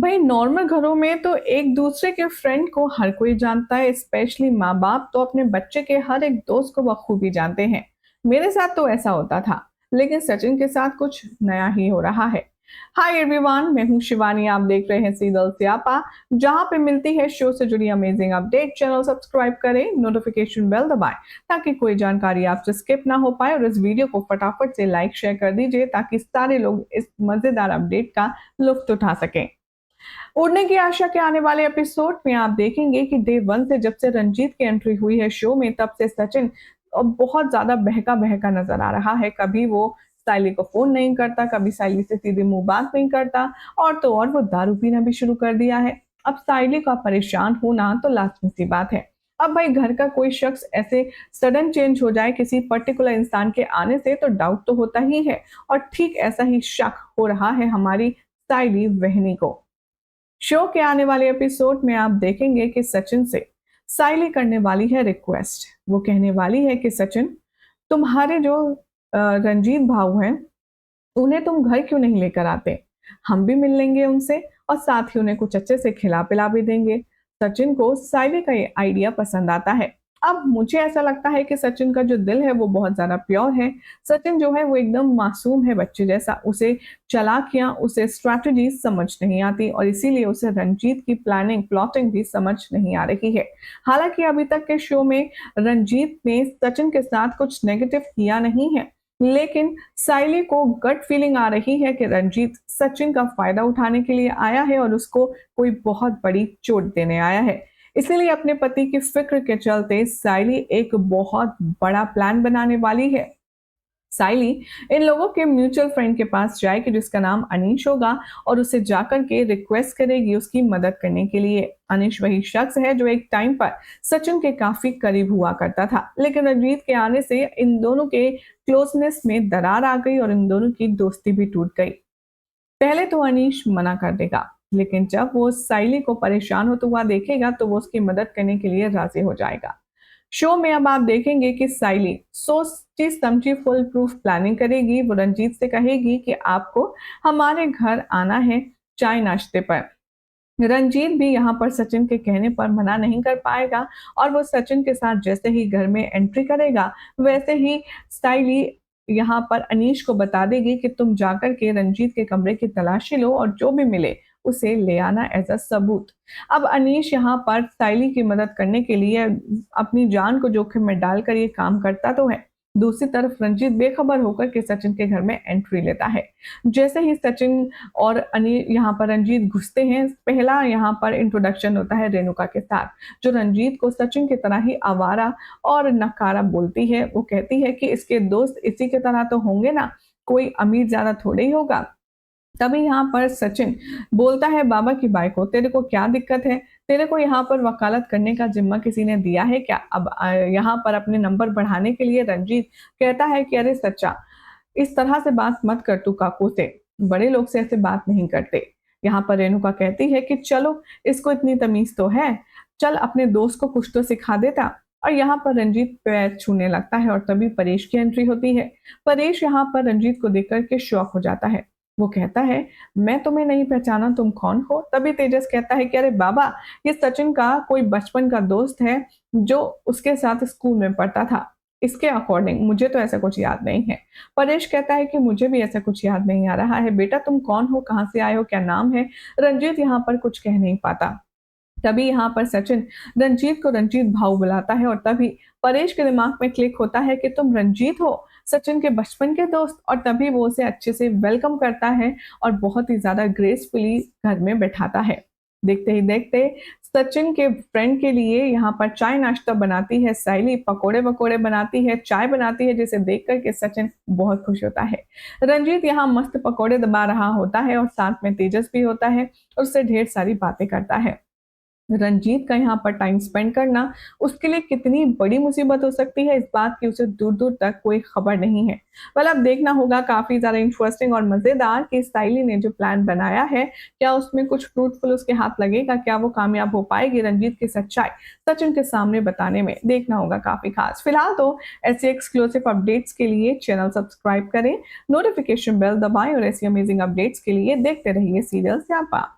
भाई नॉर्मल घरों में तो एक दूसरे के फ्रेंड को हर कोई जानता है। स्पेशली माँ बाप तो अपने बच्चे के हर एक दोस्त को बखूबी जानते हैं। मेरे साथ तो ऐसा होता था, लेकिन सचिन के साथ कुछ नया ही हो रहा है। हाय एवरीवन, मैं हूँ शिवानी। आप देख रहे हैं सीरियल स्यापा, जहाँ पे मिलती है शो से जुड़ी अमेजिंग अपडेट। चैनल सब्सक्राइब करें, नोटिफिकेशन बेल दबाएं ताकि कोई जानकारी आपसे स्किप ना हो पाए, और इस वीडियो को फटाफट से लाइक शेयर कर दीजिए ताकि सारे लोग इस मजेदार अपडेट का लुत्फ उठा सकें। उड़ने की आशा के आने वाले एपिसोड में आप देखेंगे कि डे वन से जब से रंजीत की एंट्री हुई है शो में, तब से सचिन बहुत ज्यादा बहका बहका नजर आ रहा है। कभी वो साइली को फोन नहीं करता, कभी साइली से सीधे मुंह बात नहीं करता, और तो और वो दारू पीना भी शुरू कर दिया है। अब साइली का परेशान होना तो लाजमी सी बात है। अब भाई घर का कोई शख्स ऐसे सडन चेंज हो जाए किसी पर्टिकुलर इंसान के आने से, तो डाउट तो होता ही है। और ठीक ऐसा ही शक हो रहा है हमारी साइली वहनी को। शो के आने वाले एपिसोड में आप देखेंगे कि सचिन से साइली करने वाली है रिक्वेस्ट। वो कहने वाली है कि सचिन, तुम्हारे जो रंजीत भाऊ हैं, उन्हें तुम घर क्यों नहीं लेकर आते? हम भी मिल लेंगे उनसे, और साथ ही उन्हें कुछ अच्छे से खिला पिला भी देंगे। सचिन को साइली का ये आइडिया पसंद आता है। अब मुझे ऐसा लगता है कि सचिन का जो दिल है वो बहुत ज्यादा प्योर है। सचिन जो है वो एकदम मासूम है, बच्चे जैसा। उसे चालाकियां, उसे स्ट्रैटेजी समझ नहीं आती, और इसीलिए उसे रंजीत की प्लानिंग प्लॉटिंग भी समझ नहीं आ रही है। हालांकि अभी तक के शो में रंजीत ने सचिन के साथ कुछ नेगेटिव किया नहीं है, लेकिन साइली को गट फीलिंग आ रही है कि रंजीत सचिन का फायदा उठाने के लिए आया है और उसको कोई बहुत बड़ी चोट देने आया है। इसीलिए अपने पति की फिक्र के चलते साइली एक बहुत बड़ा प्लान बनाने वाली है। साइली इन लोगों के म्यूचुअल फ्रेंड के पास जाएगी जिसका नाम अनीश होगा, और उसे जाकर के रिक्वेस्ट करेगी उसकी मदद करने के लिए। अनीश वही शख्स है जो एक टाइम पर सचिन के काफी करीब हुआ करता था, लेकिन रंजीत के आने से इन दोनों के क्लोजनेस में दरार आ गई और इन दोनों की दोस्ती भी टूट गई। पहले तो अनीश मना कर देगा, लेकिन जब वो साइली को परेशान होता हुआ देखेगा तो वो उसकी मदद करने के लिए राजी हो जाएगा। शो में अब आप देखेंगे कि साइली सोची समझी फुल प्रूफ प्लानिंग करेगी। वो रंजीत से कहेगी कि आपको हमारे घर आना है चाय नाश्ते पर। रंजीत भी यहाँ पर सचिन के कहने पर मना नहीं कर पाएगा, और वो सचिन के साथ जैसे ही घर में एंट्री करेगा, वैसे ही साइली यहाँ पर अनीश को बता देगी कि तुम जाकर के रंजीत के कमरे की तलाशी लो और जो भी मिले उसे ले आना एज अ सबूत। अब अनीश यहाँ पर साइली की मदद करने के लिए अपनी जान को जोखिम में डालकर ये काम करता तो है। दूसरी तरफ रंजीत बेखबर होकर के सचिन के घर में एंट्री लेता है। जैसे ही सचिन और अनिल यहाँ पर रंजीत घुसते हैं, पहला यहाँ पर इंट्रोडक्शन होता है रेणुका के साथ, जो रंजीत को सचिन की तरह ही आवारा और नकारा बोलती है। वो कहती है कि इसके दोस्त इसी की तरह तो होंगे ना, कोई अमीर ज्यादा थोड़े ही होगा। तभी यहाँ पर सचिन बोलता है, बाबा की बाई को तेरे को क्या दिक्कत है? तेरे को यहाँ पर वकालत करने का जिम्मा किसी ने दिया है क्या? अब यहाँ पर अपने नंबर बढ़ाने के लिए रंजीत कहता है कि अरे सच्चा, इस तरह से बात मत कर तू काकू से, बड़े लोग से ऐसे बात नहीं करते। यहाँ पर रेणुका कहती है कि चलो, इसको इतनी तमीज तो है, चल अपने दोस्त को कुछ तो सिखा देता। और यहाँ पर रंजीत पैर छूने लगता है, और तभी परेश की एंट्री होती है। परेश यहाँ पर रंजीत को देख करके शॉक हो जाता है। वो कहता है, मैं तुम्हें नहीं पहचाना, तुम कौन हो? तभी तेजस कहता है कि अरे बाबा, ये सचिन का कोई बचपन का दोस्त है जो उसके साथ स्कूल में पढ़ता था। इसके अकॉर्डिंग मुझे तो ऐसा कुछ याद नहीं है। परेश कहता है कि मुझे भी ऐसा कुछ याद नहीं आ रहा है। बेटा तुम कौन हो, कहाँ से आए हो, क्या नाम है? रंजीत यहाँ पर कुछ कह नहीं पाता। तभी यहाँ पर सचिन रंजीत को रंजीत भाऊ बुलाता है, और तभी परेश के दिमाग में क्लिक होता है कि तुम रंजीत हो, सचिन के बचपन के दोस्त। और तभी वो उसे अच्छे से वेलकम करता है और बहुत ही ज्यादा ग्रेसफुली घर में बैठाता है। देखते ही देखते सचिन के फ्रेंड के लिए यहाँ पर चाय नाश्ता बनाती है साइली, पकोड़े वकोड़े बनाती है, चाय बनाती है, जिसे देख करके सचिन बहुत खुश होता है। रंजीत यहाँ मस्त पकोड़े दबा रहा होता है, और साथ में तेजस भी होता है और उससे ढेर सारी बातें करता है। रंजीत का यहाँ पर टाइम स्पेंड करना उसके लिए कितनी बड़ी मुसीबत हो सकती है, इस बात की उसे दूर दूर तक कोई खबर नहीं है। well, अब देखना होगा, काफी ज्यादा इंटरेस्टिंग और मजेदार कि साइली ने जो प्लान बनाया है, क्या उसमें कुछ फ्रूटफुल उसके हाथ लगेगा? क्या वो कामयाब हो पाएगी रंजीत की सच्चाई सचिन के सामने बताने में? देखना होगा काफी खास। फिलहाल तो ऐसे एक्सक्लूसिव अपडेट्स के लिए चैनल सब्सक्राइब करें, नोटिफिकेशन बेल दबाएं, और ऐसी अमेजिंग अपडेट्स के लिए देखते रहिए सीरियल स्यापा।